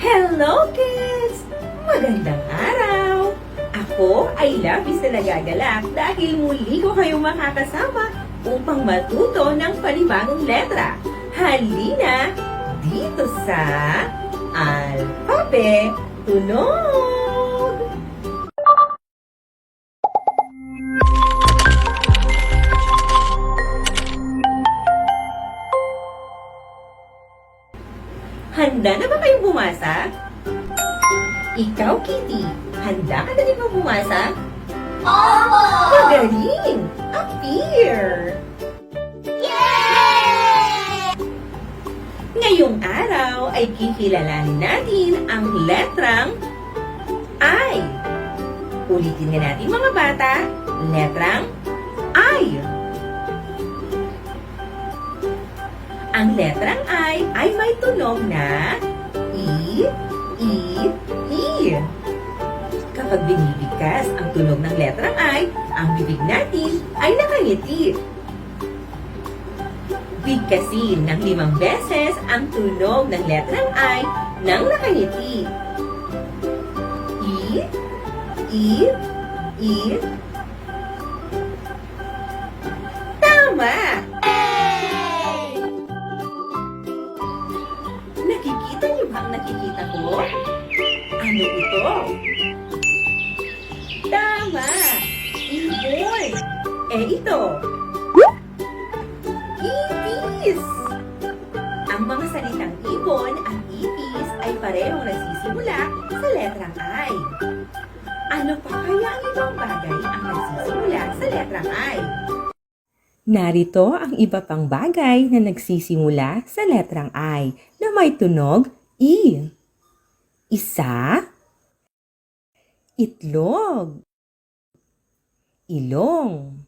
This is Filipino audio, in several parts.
Hello kids! Magandang araw! Ako ay labis na nagagalak dahil muli ko kayong makakasama upang matuto ng panibagong letra. Halina dito sa Alphabet Tunog! Handa na ba kayong bumasa? Ikaw, Kitty, handa ka na din ba bumasa? Opo! Magaling! Appear! Yay! Ngayong araw ay kikilalanin natin ang letrang I. Ulitin nga natin mga bata, letrang I. Ang letrang I ay may tunog na I. Kapag binibigkas ang tunog ng letrang I, ang bibig natin ay nakangiti. Bigkasin ng 5 beses ang tunog ng letrang I nang nakangiti. I. Tama! Nakikita niyo ba ang nakikita ko? Ano ito? Tama! Ibon! Ito! Ipis! Ang mga salitang ibon at ipis ay parehong nagsisimula sa letrang I. Ano pa kaya ang ibang bagay ang nagsisimula sa letrang I? Narito ang iba pang bagay na nagsisimula sa letrang I na may tunog I. Isa, itlog, ilong,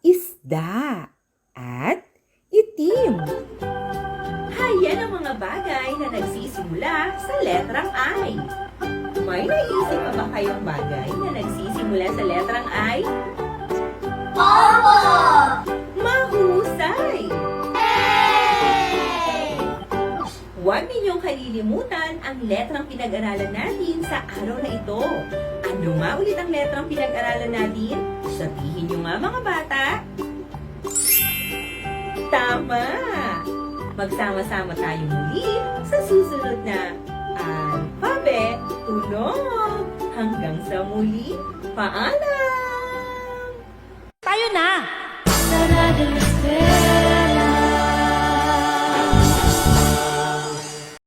isda, at itim. Hayan ang mga bagay na nagsisimula sa letrang I. May naisip pa ba kayong bagay na nagsisimula sa letrang I? Opo! Mahusay! Yay! Huwag ninyong kalilimutan ang letrang pinag-aralan natin sa araw na ito. Ano nga ulit ang letrang pinag-aralan natin? Sabihin nyo nga mga bata. Tama! Magsama-sama tayo muli sa susunod na Alphabet Tunog. Hanggang sa muli, paalam! Tayo na! Sarado